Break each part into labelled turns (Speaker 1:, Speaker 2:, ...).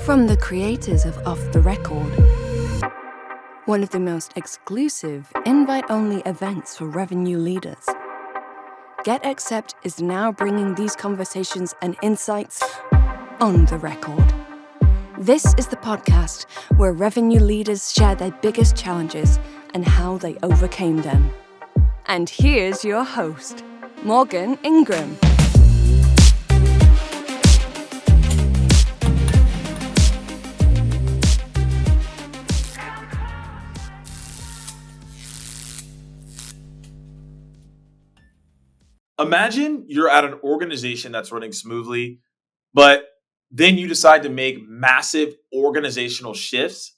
Speaker 1: From the creators of Off the Record, one of the most exclusive, invite-only events for revenue leaders, GetAccept is now bringing these conversations and insights on the record. This is the podcast where revenue leaders share their biggest challenges and how they overcame them. And here's your host, Morgan Ingram.
Speaker 2: Imagine you're at an organization that's running smoothly, but then you decide to make massive organizational shifts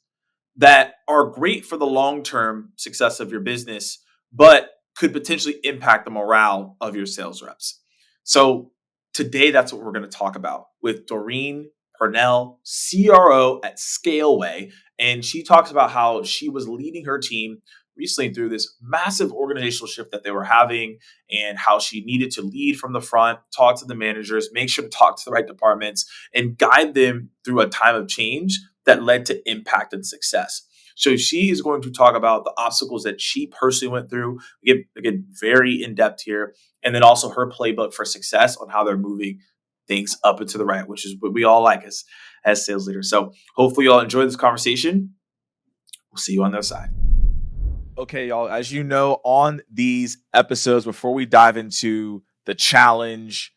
Speaker 2: that are great for the long-term success of your business, but could potentially impact the morale of your sales reps. So today, that's what we're going to talk about with Doreen Pernel, CRO at Scaleway. And she talks about how she was leading her team recently through this massive organizational shift that they were having and how she needed to lead from the front, talk to the managers, make sure to talk to the right departments, and guide them through a time of change that led to impact and success. So she is going to talk about the obstacles that she personally went through. We get, again, very in-depth here. And then also her playbook for success on how they're moving things up and to the right, which is what we all like as sales leaders. So hopefully you all enjoy this conversation. We'll see you on the other side. Okay, y'all, as you know, on these episodes, before we dive into the challenge,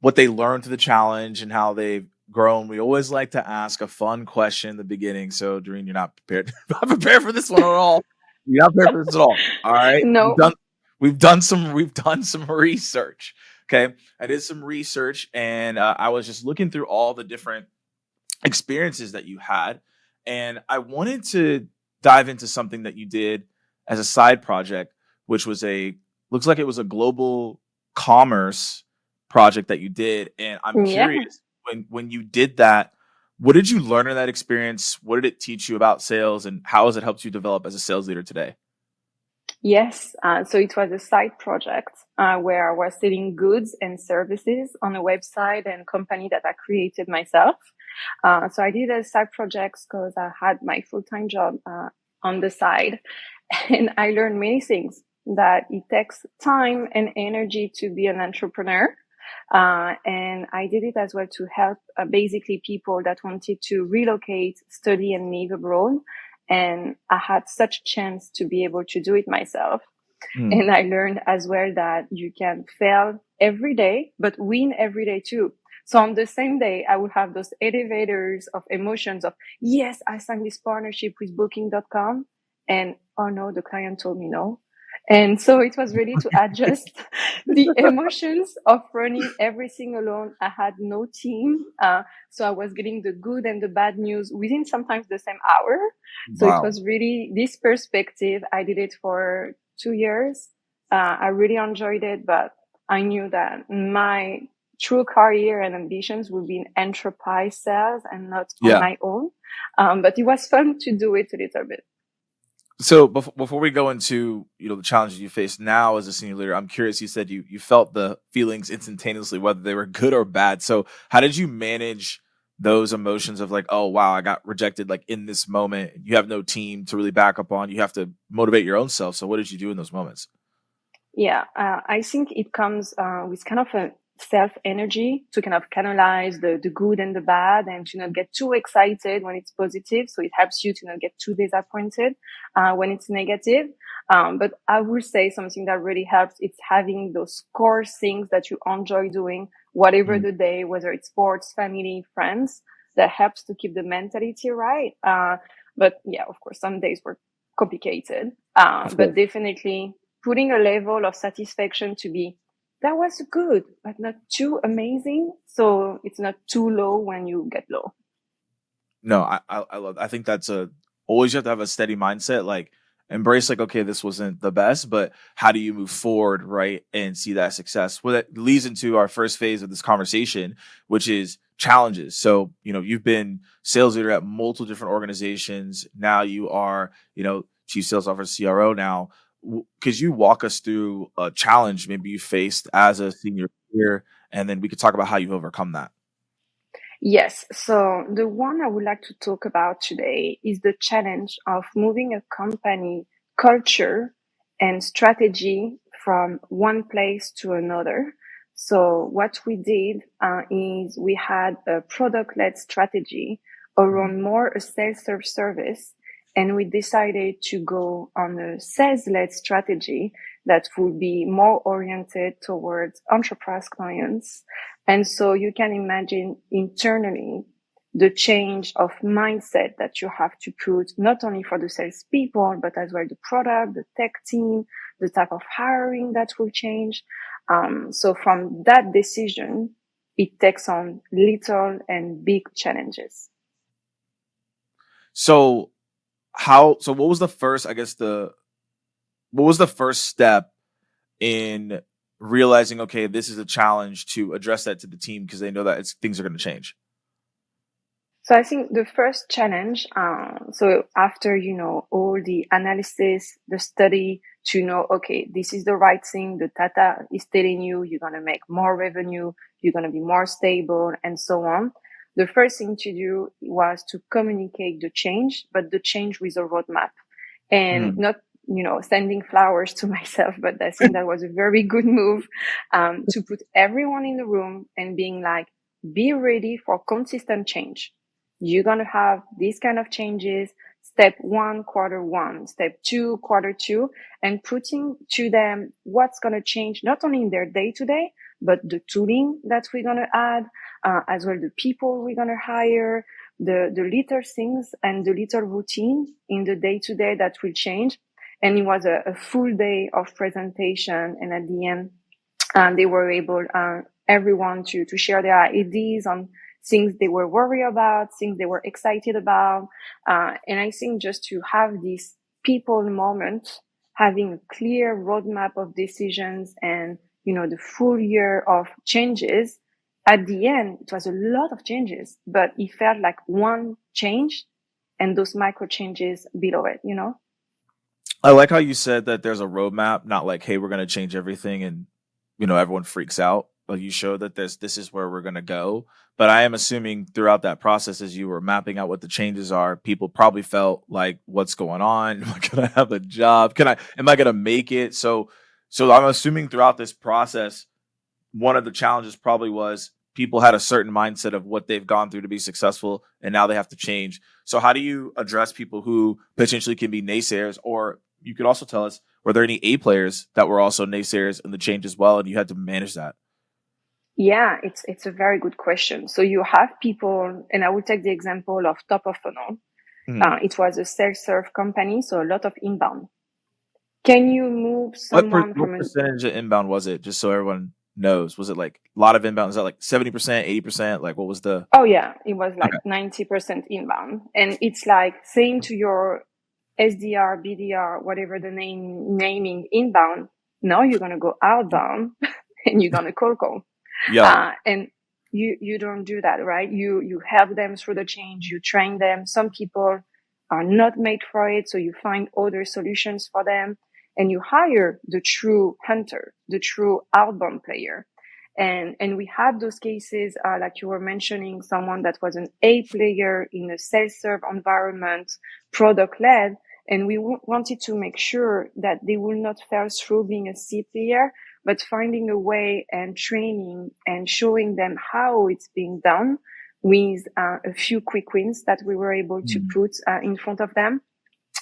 Speaker 2: what they learned through the challenge and how they've grown, we always like to ask a fun question in the beginning. So, Doreen, you're not prepared. Not prepared for this one at all. You're not prepared for this at all. All right.
Speaker 3: No.
Speaker 2: We've done some research. Okay. I did some research and I was just looking through all the different experiences that you had. And I wanted to dive into something that you did as a side project, which was looks like it was a global commerce project that you did. And I'm curious, when you did that, what did you learn in that experience? What did it teach you about sales, and how has it helped you develop as a sales leader today?
Speaker 3: Yes. So it was a side project where I was selling goods and services on a website and company that I created myself. So I did a side projects because I had my full-time job on the side. And I learned many things, that it takes time and energy to be an entrepreneur. And I did it as well to help basically people that wanted to relocate, study, and live abroad. And I had such chance to be able to do it myself. And I learned as well that you can fail every day, but win every day too. So on the same day, I would have those elevators of emotions of, yes, I signed this partnership with booking.com. And oh no, the client told me no. And so it was really to adjust the emotions of running everything alone. I had no team. So I was getting the good and the bad news within sometimes the same hour. So It was really this perspective. I did it for 2 years. I really enjoyed it, but I knew that my true career and ambitions would be in enterprise sales and not on my own. But it was fun to do it a little bit.
Speaker 2: So before we go into the challenges you face now as a senior leader, I'm curious. You said you felt the feelings instantaneously, whether they were good or bad. So how did you manage those emotions of like, oh wow, I got rejected like in this moment? You have no team to really back up on. You have to motivate your own self. So what did you do in those moments?
Speaker 3: Yeah, I think it comes with kind of a self-energy to kind of canalize the good and the bad and to not get too excited when it's positive. So it helps you to not get too disappointed when it's negative. But I will say something that really helps. It's having those core things that you enjoy doing, whatever the day, whether it's sports, family, friends, that helps to keep the mentality right. But yeah, of course, some days were complicated, but definitely putting a level of satisfaction to be, that was good, but not too amazing. So it's not too low when you get low.
Speaker 2: No, I love that. I think that's always you have to have a steady mindset, like embrace like, okay, this wasn't the best, but how do you move forward, right? And see that success. Well, that leads into our first phase of this conversation, which is challenges. So, you've been sales leader at multiple different organizations. Now you are, chief sales officer, CRO now. Could you walk us through a challenge maybe you faced as a senior leader, and then we could talk about how you've overcome that?
Speaker 3: Yes. So the one I would like to talk about today is the challenge of moving a company culture and strategy from one place to another. So what we did is we had a product-led strategy
Speaker 2: Mhm.
Speaker 3: around more a self-serve service, and we decided to go on a sales-led strategy that would be more oriented towards enterprise clients. And so you can imagine internally the change of mindset that you have to put not only for the salespeople, but as well the product, the tech team, the type of hiring that will change. So from that decision, it takes on little and big challenges.
Speaker 2: So so what was the first, I guess what was the first step in realizing, okay, this is a challenge to address that to the team because they know that things are going to change?
Speaker 3: So I think the first challenge, so after, all the analysis, the study to know, okay, this is the right thing. The data is telling you you're going to make more revenue. You're going to be more stable and so on. The first thing to do was to communicate the change, but the change with a roadmap and
Speaker 2: Mm.
Speaker 3: not, sending flowers to myself, but I think that was a very good move, to put everyone in the room and being like, be ready for consistent change. You're going to have these kind of changes. Step one, quarter one, step two, quarter two, and putting to them what's going to change, not only in their day to day, but the tooling that we're going to add, as well the people we're going to hire, the little things and the little routine in the day to day that will change. And it was a full day of presentation. And at the end, they were able, everyone to share their ideas on things they were worried about, things they were excited about. And I think just to have this people moment, having a clear roadmap of decisions and, the full year of changes, at the end, it was a lot of changes, but it felt like one change and those micro changes below it.
Speaker 2: I like how you said that there's a roadmap, not like, hey, we're going to change everything and, everyone freaks out. Like you showed that this is where we're going to go. But I am assuming throughout that process, as you were mapping out what the changes are, people probably felt like, what's going on? Can I have a job? Am I going to make it? So I'm assuming throughout this process, one of the challenges probably was people had a certain mindset of what they've gone through to be successful, and now they have to change. So how do you address people who potentially can be naysayers? Or you could also tell us, were there any A players that were also naysayers in the change as well, and you had to manage that?
Speaker 3: Yeah, it's a very good question. So you have people, and I will take the example of top of funnel.
Speaker 2: Mhm.
Speaker 3: It was a self-serve company, so a lot of inbound. Can you move someone
Speaker 2: What
Speaker 3: from an
Speaker 2: percentage of inbound was it? Just so everyone knows, was it like a lot of inbound? Is that like 70%, 80%? Like what was the?
Speaker 3: Oh yeah, it was like
Speaker 2: Okay.
Speaker 3: 90% inbound. And it's like saying to your SDR, BDR, whatever the naming inbound, now you're going to go outbound and you're going to cold call.
Speaker 2: Yeah.
Speaker 3: And you don't do that, right? You help them through the change, you train them. Some people are not made for it. So you find other solutions for them and you hire the true hunter, the true outbound player. And we had those cases, like you were mentioning, someone that was an A player in a self-serve environment, product led. And we wanted to make sure that they will not fall through being a C player, but finding a way and training and showing them how it's being done with a few quick wins that we were able to
Speaker 2: Mm.
Speaker 3: put in front of them.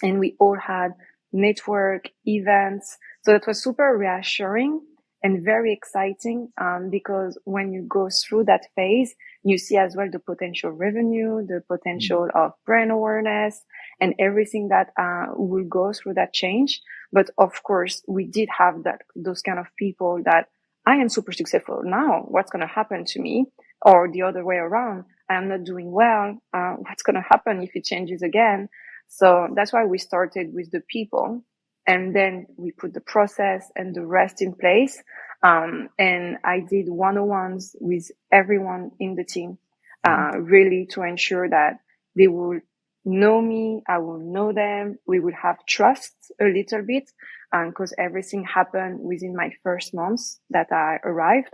Speaker 3: And we all had network events. So it was super reassuring and very exciting, because when you go through that phase, you see as well the potential revenue, the
Speaker 2: Mm.
Speaker 3: potential of brand awareness and everything that will go through that change. But of course, we did have those kind of people that I am super successful now. What's going to happen to me? Or the other way around. I'm not doing well. What's going to happen if it changes again? So that's why we started with the people and then we put the process and the rest in place. And I did one-on-ones with everyone in the team,
Speaker 2: Mm.
Speaker 3: really to ensure that they will know me. I will know them. We will have trust a little bit, because everything happened within my first months that I arrived.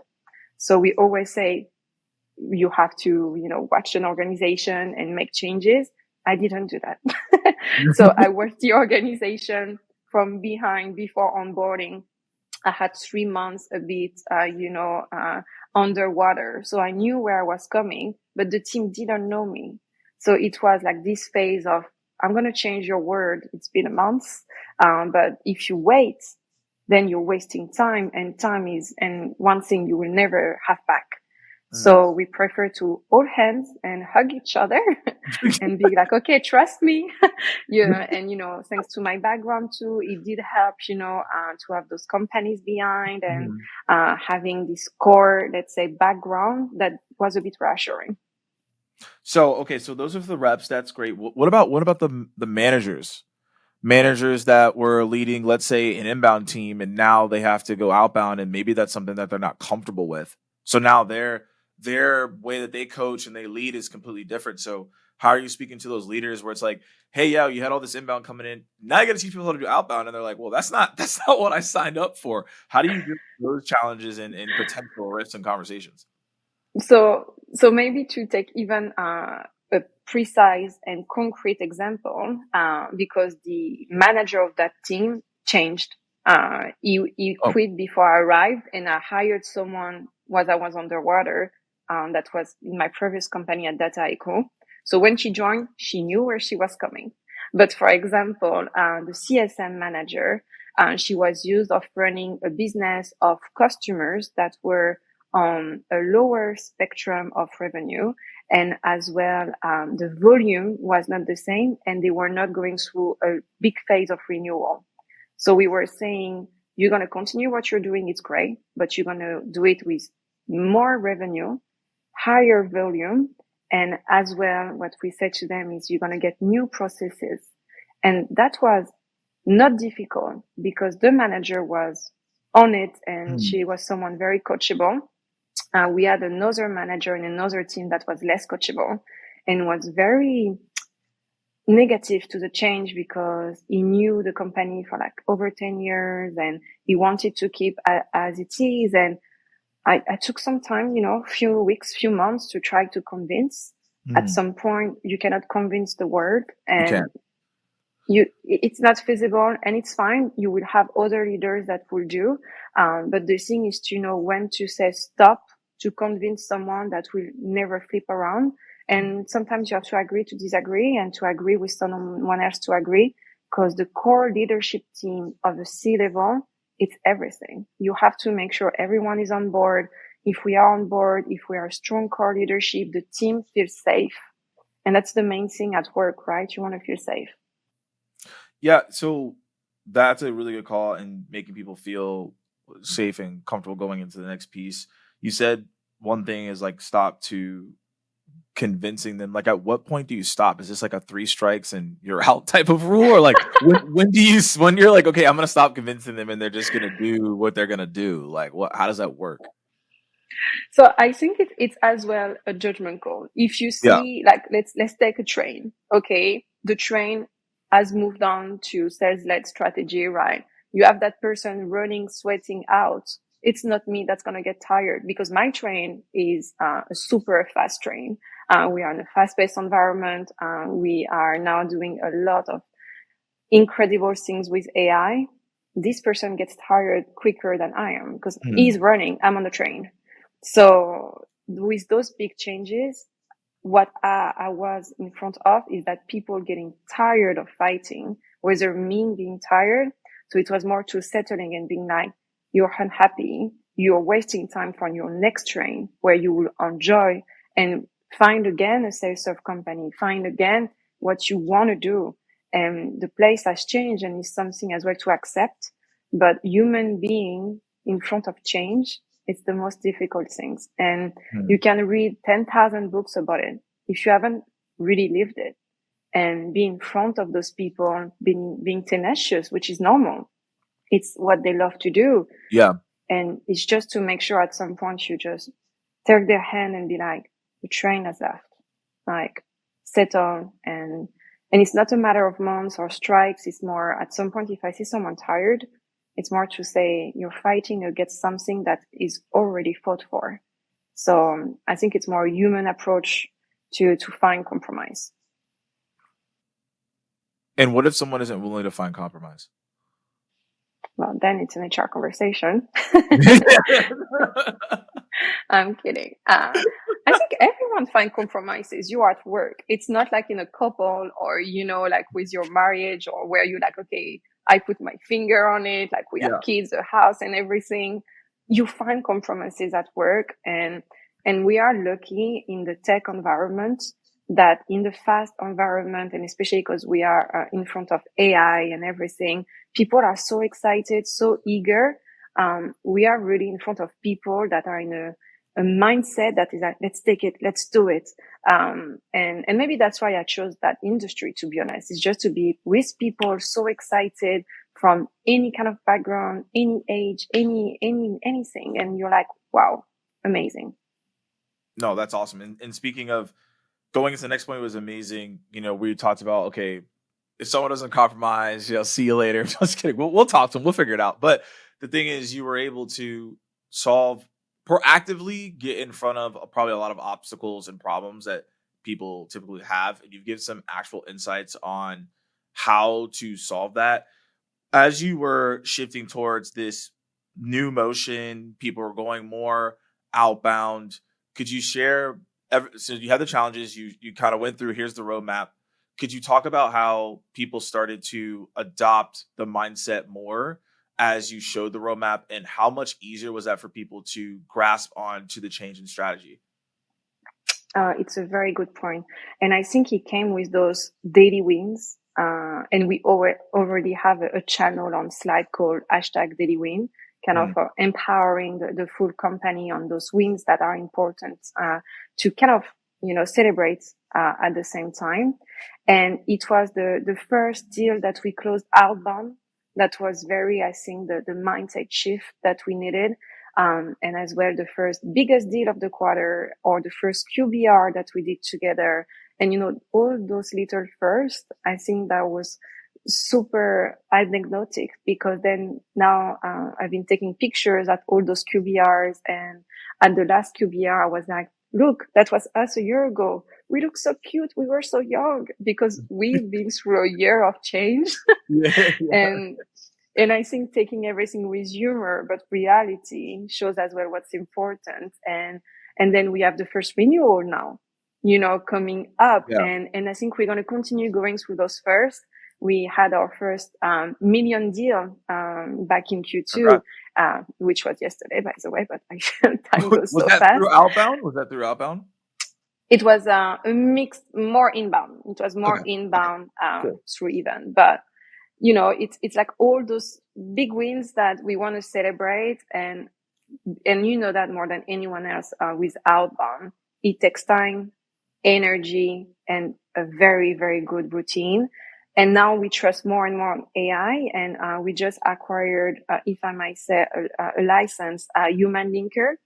Speaker 3: So we always say, you have to, watch an organization and make changes. I didn't do that. So I watched the organization from behind before onboarding. I had 3 months a bit, underwater. So I knew where I was coming, but the team didn't know me. So it was like this phase of, I'm going to change your word. It's been a month. But if you wait, then you're wasting time, and one thing you will never have back. So we prefer to hold hands and hug each other and be like, okay, trust me. Yeah. And, thanks to my background too, it did help, to have those companies behind and, having this core, let's say, background that was a bit reassuring.
Speaker 2: So, okay, so those are the reps. That's great. What about the managers? Managers that were leading, let's say, an inbound team, and now they have to go outbound, and maybe that's something that they're not comfortable with. So now their way that they coach and they lead is completely different. So how are you speaking to those leaders where it's like, hey, yeah, you had all this inbound coming in, now you got to teach people how to do outbound, and they're like, well, that's not what I signed up for. How do you deal with those challenges and potential risks and conversations?
Speaker 3: So maybe to take even a precise and concrete example, because the manager of that team changed. He quit before I arrived, and I hired someone while I was underwater. That was in my previous company at Data Echo. So when she joined, she knew where she was coming. But for example, the CSM manager, she was used of running a business of customers that were on a lower spectrum of revenue, and as well, the volume was not the same, and they were not going through a big phase of renewal. So we were saying, you're going to continue what you're doing, it's great, but you're going to do it with more revenue, higher volume, and as well, what we said to them is you're going to get new processes. And that was not difficult because the manager was on it, and she was someone very coachable. We had another manager in another team that was less coachable and was very negative to the change because he knew the company for like over 10 years and he wanted to keep as it is. And I took some time, few weeks, few months to try to convince. At some point, you cannot convince the world, and it's not feasible, and it's fine. You will have other leaders that will do. But the thing is to know when to say stop, to convince someone that will never flip around. And sometimes you have to agree to disagree and to agree with someone else to agree, because the core leadership team of the C-level, it's everything. You have to make sure everyone is on board. If we are on board, if we are a strong core leadership, the team feels safe. And that's the main thing at work, right? You want to feel safe.
Speaker 2: Yeah, so that's a really good call and making people feel safe and comfortable going into the next piece. You said one thing is like stop to convincing them. Like, at what point do you stop? Is this like a 3 strikes and you're out type of rule, or like when you're like, okay, I'm gonna stop convincing them and they're just gonna do what they're gonna do? Like, how does that work?
Speaker 3: So I think it's as well a judgment call. If you see, like, let's take a train. Okay, the train has moved on to sales-led strategy, right? You have that person running, sweating out. It's not me that's going to get tired because my train is a super fast train. We are in a fast-paced environment. We are now doing a lot of incredible things with AI. This person gets tired quicker than I am because he's running. I'm on the train. So with those big changes, what I was in front of is that people getting tired of fighting, whether me being tired. So it was more to settling and being like, you're unhappy, you're wasting time for your next train where you will enjoy and find again a self-serve company, find again what you want to do. And the place has changed and is something as well to accept. But human being in front of change, it's the most difficult things. And you can read 10,000 books about it. If you haven't really lived it and be in front of those people, being tenacious, which is normal. It's what they love to do.
Speaker 2: Yeah.
Speaker 3: And it's just to make sure at some point you just take their hand and be like, the train has left. Like, settle. And it's not a matter of months or strikes. It's more at some point, if I see someone tired, it's more to say you're fighting against something that is already fought for. So I think it's more a human approach to find compromise.
Speaker 2: And what if someone isn't willing to find compromise?
Speaker 3: Well, then it's an HR conversation. I'm kidding. I think everyone finds compromises. You are at work. It's not like in a couple or, like with your marriage or where you're like, okay, I put my finger on it. Like we have kids, a house and everything. You find compromises at work, and we are lucky in the tech environment that in the fast environment, and especially because we are in front of AI and everything, people are so excited, so eager. We are really in front of people that are in a mindset that is like, let's take it, let's do it. And maybe that's why I chose that industry, to be honest. It's just to be with people so excited from any kind of background, any age, anything. And you're like, wow, amazing.
Speaker 2: No, that's awesome. And speaking of going into the next point was amazing. We talked about, okay, if someone doesn't compromise, see you later. Just kidding. We'll talk to them. We'll figure it out. But the thing is, you were able to proactively get in front of probably a lot of obstacles and problems that people typically have. And you've given some actual insights on how to solve that. As you were shifting towards this new motion, people were going more outbound. Could you share, so you had the challenges, you kind of went through, here's the roadmap. Could you talk about how people started to adopt the mindset more as you showed the roadmap, and how much easier was that for people to grasp on to the change in strategy?
Speaker 3: It's a very good point. And I think it came with those daily wins. And we already have a channel on Slack called #DailyWin, kind of empowering the full company on those wins that are important to kind of, celebrate at the same time. And it was the first deal that we closed outbound. That was I think, the mindset shift that we needed. And as well, the first biggest deal of the quarter, or the first QBR that we did together. And, all those little first, I think that was super anecdotic, because then now, I've been taking pictures at all those QBRs, and at the last QBR, I was like, look, that was us a year ago. We look so cute. We were so young, because we've been through a year of change. And I think taking everything with humor, but reality shows as well what's important. And then we have the first renewal now, coming up.
Speaker 2: Yeah.
Speaker 3: And I think we're going to continue going through those first. We had our first million deal back in Q2, which was yesterday, by the way, but time goes so fast.
Speaker 2: Through outbound? Was that through outbound?
Speaker 3: It was a mix, more inbound. It was more inbound through event. But it's like all those big wins that we want to celebrate, and that more than anyone else, with outbound, it takes time, energy, and a very, very good routine. And now we trust more and more on AI, and we just acquired, if I might say, a licensed human linker,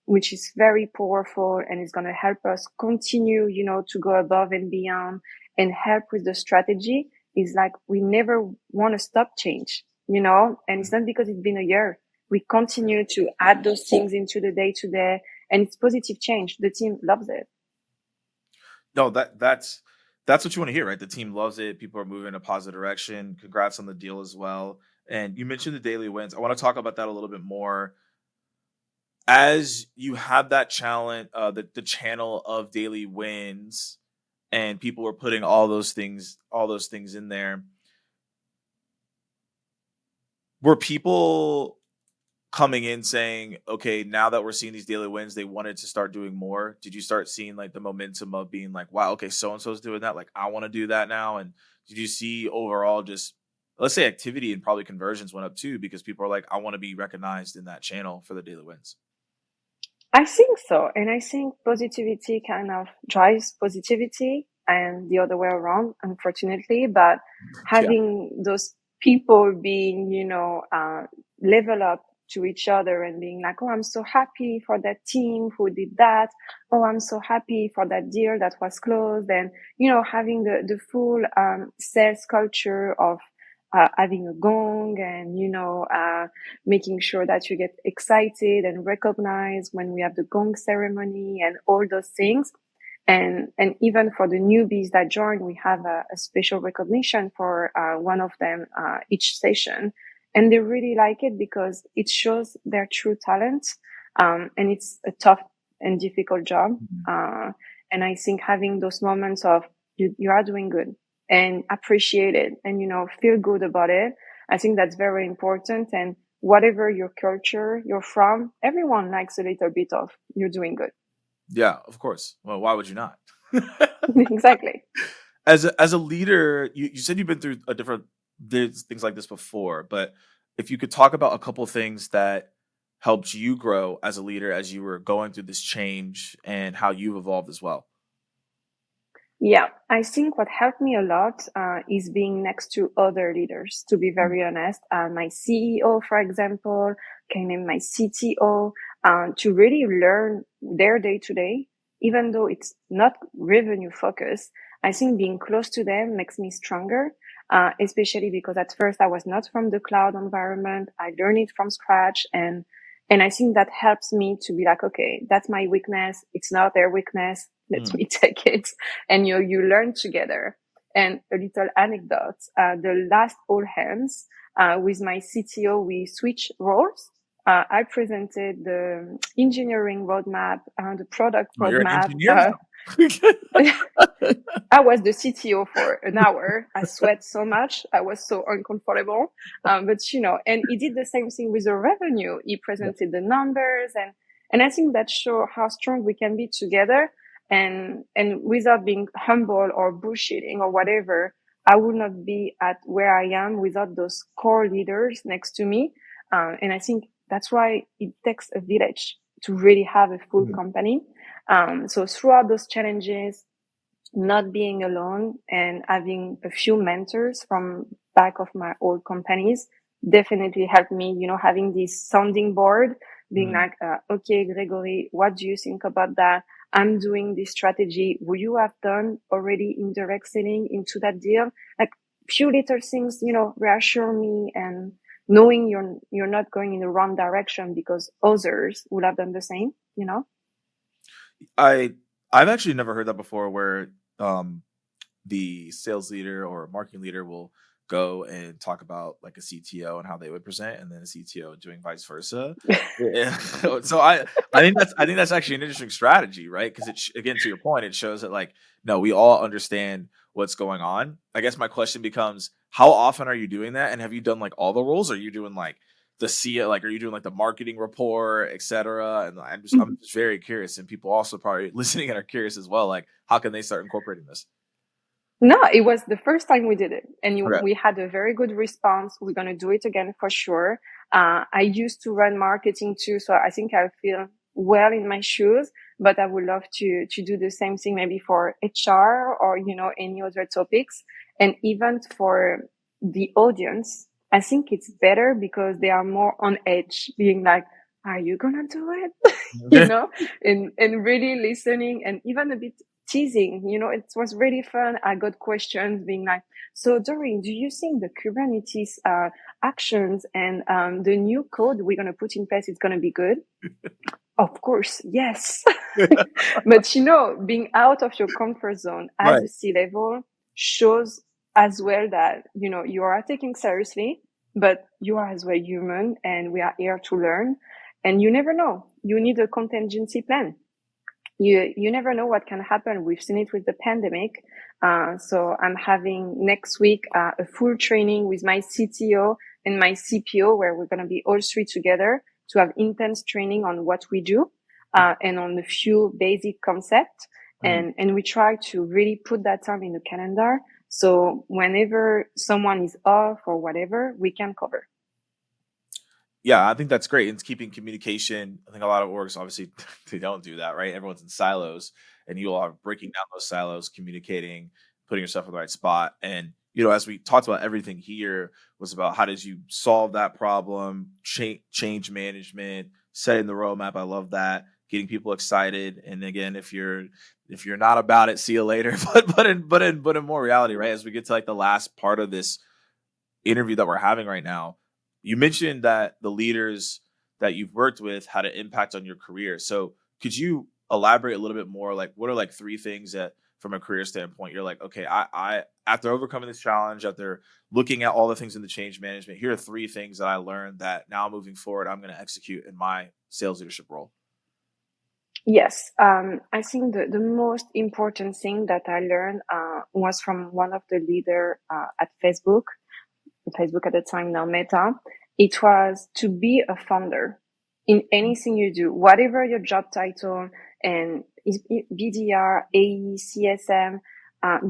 Speaker 3: which is very powerful, and it's going to help us continue, to go above and beyond and help with the strategy. Is like, we never want to stop change, and it's not because it's been a year. We continue to add those things into the day to day, and it's positive change. The team loves it.
Speaker 2: No, that's what you want to hear, right? The team loves it. People are moving in a positive direction. Congrats on the deal as well. And you mentioned the daily wins. I want to talk about that a little bit more. As you have that challenge, the channel of daily wins, and people were putting all those things in there. Were people coming in saying, okay, now that we're seeing these daily wins, they wanted to start doing more? Did you start seeing like the momentum of being like, wow, okay, so-and-so's doing that, like I want to do that now? And did you see overall just, let's say, activity and probably conversions went up too, because people are like, I want to be recognized in that channel for the daily wins?
Speaker 3: I think so. And I think positivity kind of drives positivity, and the other way around, unfortunately. But having those people being, level up to each other and being like, oh, I'm so happy for that team who did that. Oh, I'm so happy for that deal that was closed. And, having the full sales culture of having a gong and, making sure that you get excited and recognized when we have the gong ceremony and all those things. And even for the newbies that join, we have a special recognition for one of them each session. And they really like it because it shows their true talent. And it's a tough and difficult job. And I think having those moments of you are doing good and appreciate it and, feel good about it. I think that's very important. And whatever your culture you're from, everyone likes a little bit of you're doing good.
Speaker 2: Yeah, of course. Well, why would you not?
Speaker 3: Exactly.
Speaker 2: As a leader, you said you've been through things like this before, but if you could talk about a couple things that helped you grow as a leader as you were going through this change and how you've evolved as well.
Speaker 3: Yeah, I think what helped me a lot is being next to other leaders, to be very honest. My CEO, for example, came in my CTO, to really learn their day to day, even though it's not revenue focused. I think being close to them makes me stronger, especially because at first I was not from the cloud environment. I learned it from scratch, and I think that helps me to be like, okay, that's my weakness. It's not their weakness. Let me take it. And you learn together. And a little anecdote, the last all hands, with my CTO, we switched roles. I presented the engineering roadmap, the product
Speaker 2: You're an
Speaker 3: roadmap.
Speaker 2: engineer.
Speaker 3: I was the CTO for an hour. I sweat so much. I was so uncomfortable. But and he did the same thing with the revenue. He presented the numbers and I think that shows how strong we can be together and without being humble or bullshitting or whatever. I would not be at where I am without those core leaders next to me. And I think that's why it takes a village to really have a full company. So throughout those challenges, not being alone and having a few mentors from back of my old companies definitely helped me, having this sounding board, being like, okay, Gregory, what do you think about that? I'm doing this strategy. Would you have done already indirect selling into that deal? Like few little things, reassure me and knowing you're not going in the wrong direction because others would have done the same,
Speaker 2: I've actually never heard that before where the sales leader or marketing leader will go and talk about like a CTO and how they would present, and then a CTO doing vice versa. So I think that's actually an interesting strategy, right? Because again, to your point, it shows that like no, we all understand what's going on. I guess my question becomes, how often are you doing that, and have you done like all the roles? Or are you doing like the CEO, like are you doing like the marketing report, etc.? And I'm just very curious, and people also probably listening and are curious as well. Like, how can they start incorporating this?
Speaker 3: No, it was the first time we did it and
Speaker 2: Okay.
Speaker 3: we had a very good response. We're going to do it again for sure. I used to run marketing too, so I think I feel well in my shoes, but I would love to do the same thing maybe for HR or, any other topics. And even for the audience, I think it's better because they are more on edge, being like, are you going to do it? And really listening and even a bit teasing, it was really fun. I got questions being like, so Doreen, do you think the Kubernetes actions and the new code we're going to put in place is going to be good? Of course, yes. But being out of your comfort zone as
Speaker 2: Right.
Speaker 3: a C-level shows as well that, you are taking seriously, but you are as well human and we are here to learn. And you never know. You need a contingency plan. You never know what can happen. We've seen it with the pandemic. So I'm having next week a full training with my CTO and my CPO where we're going to be all three together to have intense training on what we do and on a few basic concepts. And we try to really put that time in the calendar. So whenever someone is off or whatever, we can cover.
Speaker 2: Yeah, I think that's great. It's keeping communication. I think a lot of orgs obviously they don't do that, right? Everyone's in silos, and you all are breaking down those silos, communicating, putting yourself in the right spot. And as we talked about, everything here was about how did you solve that problem, change management, setting the roadmap. I love that, getting people excited. And again, if you're not about it, see you later. But in more reality, right? As we get to like the last part of this interview that we're having right now, you mentioned that the leaders that you've worked with had an impact on your career. So could you elaborate a little bit more? Like, what are like three things that, from a career standpoint, you're like, okay, I after overcoming this challenge, after looking at all the things in the change management, here are three things that I learned that now moving forward, I'm going to execute in my sales leadership role.
Speaker 3: Yes, I think the most important thing that I learned was from one of the leader at Facebook at the time, now Meta. It was to be a founder in anything you do, whatever your job title, and BDR, AE, CSM,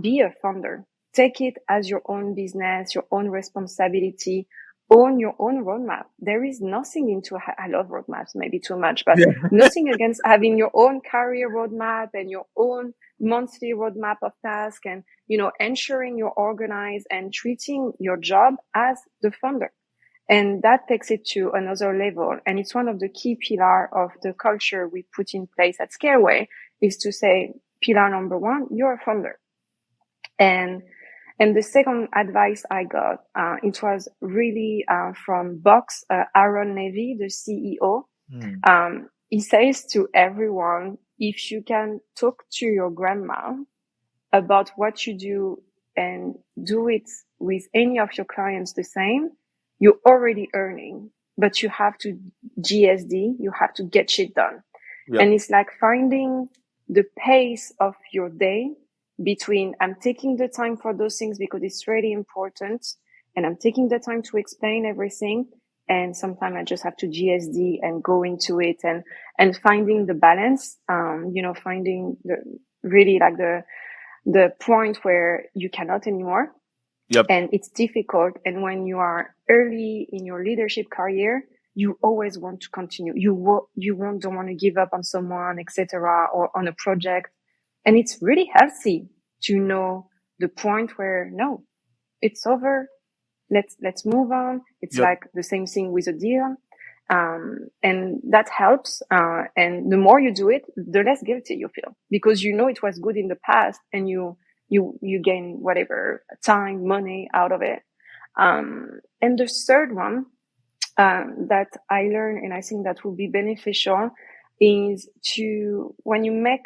Speaker 3: be a founder. Take it as your own business, your own responsibility, own your own roadmap. There is nothing into, I love roadmaps, maybe too much, but nothing against having your own career roadmap and your own monthly roadmap of tasks, and, ensuring you're organized and treating your job as the founder. And that takes it to another level. And it's one of the key pillars of the culture we put in place at Scaleway, is to say, pillar number one, you're a founder. And the second advice I got, it was really from Box, Aaron Levy, the CEO. He says to everyone, if you can talk to your grandma about what you do and do it with any of your clients the same, you're already earning, but you have to GSD, you have to get shit done. Yep. And it's like finding the pace of your day between I'm taking the time for those things because it's really important, and I'm taking the time to explain everything. And sometimes I just have to GSD and go into it, and finding the balance, finding the point where you cannot anymore.
Speaker 2: Yep.
Speaker 3: And it's difficult. And when you are early in your leadership career, you always want to continue. Don't want to give up on someone, etc., or on a project. And it's really healthy to know the point where, no, it's over. Let's move on. It's like the same thing with a deal. And that helps. And the more you do it, the less guilty you feel, because it was good in the past, and you gain whatever time, money out of it. And the third one, that I learned, and I think that will be beneficial, is to, when you make,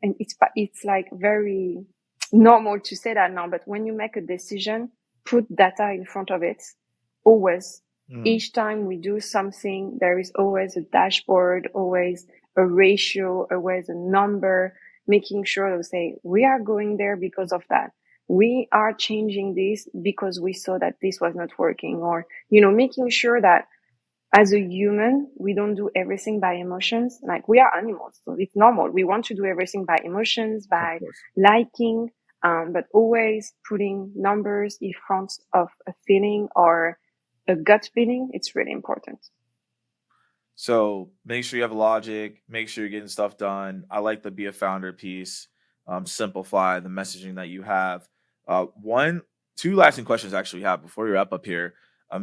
Speaker 3: and it's like very normal to say that now, but when you make a decision, put data in front of it, always. Each time we do something, there is always a dashboard, always a ratio, always a number, making sure to say, we are going there because of that. We are changing this because we saw that this was not working, or, making sure that as a human, we don't do everything by emotions. Like, we are animals, so it's normal. We want to do everything by emotions, by liking, but always putting numbers in front of a feeling or a gut feeling. It's really important.
Speaker 2: So make sure you have logic, make sure you're getting stuff done. I like the be a founder piece. Simplify the messaging that you have. Two lasting questions I actually have before you wrap up here.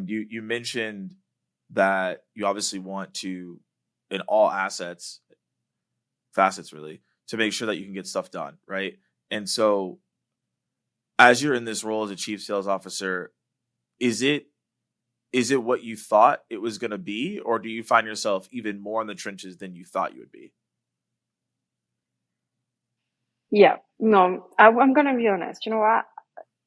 Speaker 2: You mentioned that you obviously want to, in all facets really, to make sure that you can get stuff done, right? And so as you're in this role as a chief sales officer, is it what you thought it was going to be, or do you find yourself even more in the trenches than you thought you would be?
Speaker 3: Yeah, no, I'm going to be honest.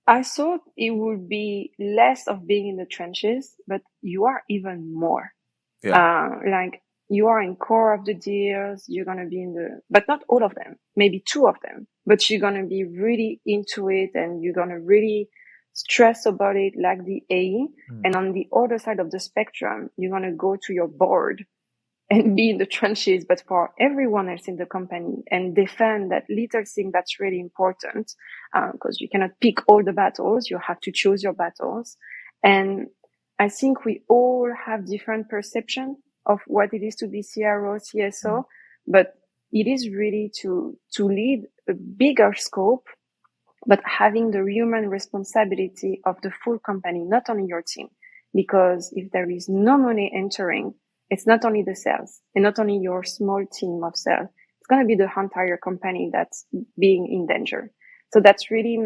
Speaker 3: I thought it would be less of being in the trenches, but you are even more. Yeah. Like, you are in core of the deals. You're going to be but not all of them, maybe two of them, but you're going to be really into it, and you're going to really stress about it, like the AE. And on the other side of the spectrum, you're going to go to your board and be in the trenches, but for everyone else in the company, and defend that little thing that's really important, because you cannot pick all the battles. You have to choose your battles. And I think we all have different perception of what it is to be CRO, CSO, but it is really to lead a bigger scope, but having the human responsibility of the full company, not only your team. Because if there is no money entering, it's not only the sales and not only your small team of sales. It's going to be the entire company that's being in danger. So that's really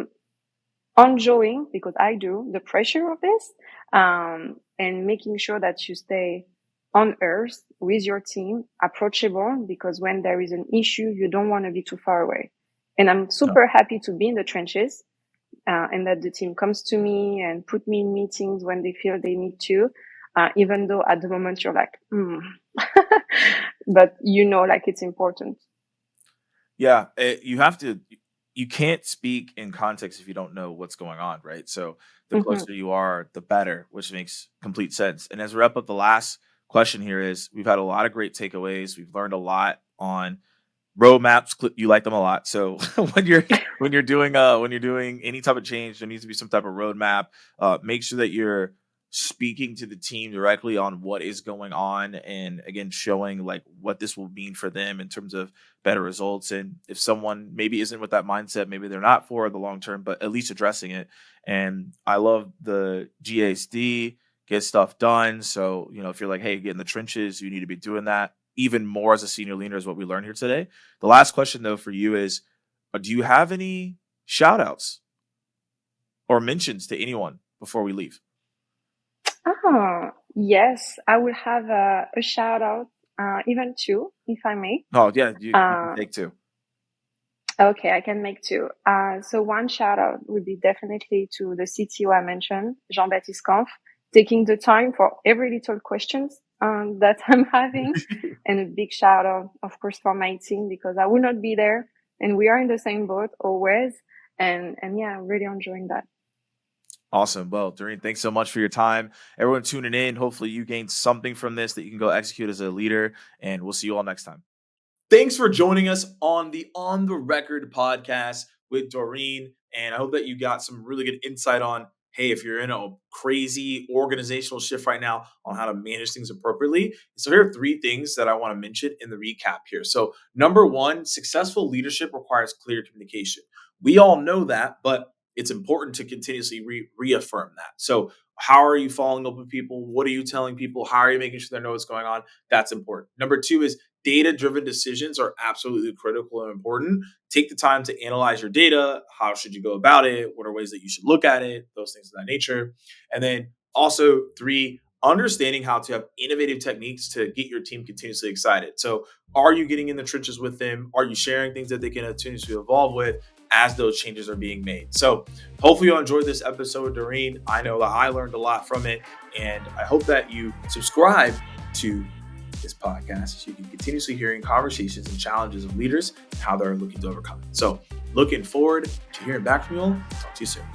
Speaker 3: enjoying, because I do, the pressure of this, and making sure that you stay on earth with your team, approachable, because when there is an issue, you don't want to be too far away. And I'm super happy to be in the trenches, and that the team comes to me and put me in meetings when they feel they need to, even though at the moment you're like, but like it's important.
Speaker 2: Yeah, you can't speak in context if you don't know what's going on, right? So the closer you are, the better, which makes complete sense. And as we wrap up, the last question here is, we've had a lot of great takeaways. We've learned a lot on roadmaps. You like them a lot. So when you're doing any type of change, there needs to be some type of roadmap. Make sure that you're speaking to the team directly on what is going on, and again, showing like what this will mean for them in terms of better results. And if someone maybe isn't with that mindset, maybe they're not for the long term, but at least addressing it. And I love the GASD, get stuff done. So, if you're like, hey, get in the trenches, you need to be doing that even more as a senior leader, is what we learned here today. The last question though for you is, do you have any shout outs or mentions to anyone before we leave?
Speaker 3: Oh, yes, I will have a shout out, even two, if I may.
Speaker 2: Oh, yeah, you can take two.
Speaker 3: Okay, I can make two. So one shout out would be definitely to the CTO I mentioned, Jean-Baptiste Kampf, taking the time for every little questions that I'm having. And a big shout out, of course, for my team, because I will not be there and we are in the same boat always. And yeah, I'm really enjoying that.
Speaker 2: Awesome. Well, Doreen, thanks so much for your time. Everyone tuning in, hopefully you gained something from this that you can go execute as a leader, and we'll see you all next time. Thanks for joining us on the On the Record podcast with Doreen. And I hope that you got some really good insight on, hey, if you're in a crazy organizational shift right now, on how to manage things appropriately. So here are three things that I want to mention in the recap here. So number one, successful leadership requires clear communication. We all know that, but it's important to continuously reaffirm that. So how are you following up with people? What are you telling people? How are you making sure they know what's going on? That's important. Number two is data-driven decisions are absolutely critical and important. Take the time to analyze your data. How should you go about it? What are ways that you should look at it? Those things of that nature. And then also three, understanding how to have innovative techniques to get your team continuously excited. So are you getting in the trenches with them? Are you sharing things that they can continuously evolve with as those changes are being made? So hopefully you'll enjoy this episode, Doreen. I know that I learned a lot from it, and I hope that you subscribe to this podcast so you can continuously hearing conversations and challenges of leaders and how they're looking to overcome it. So looking forward to hearing back from you all. Talk to you soon.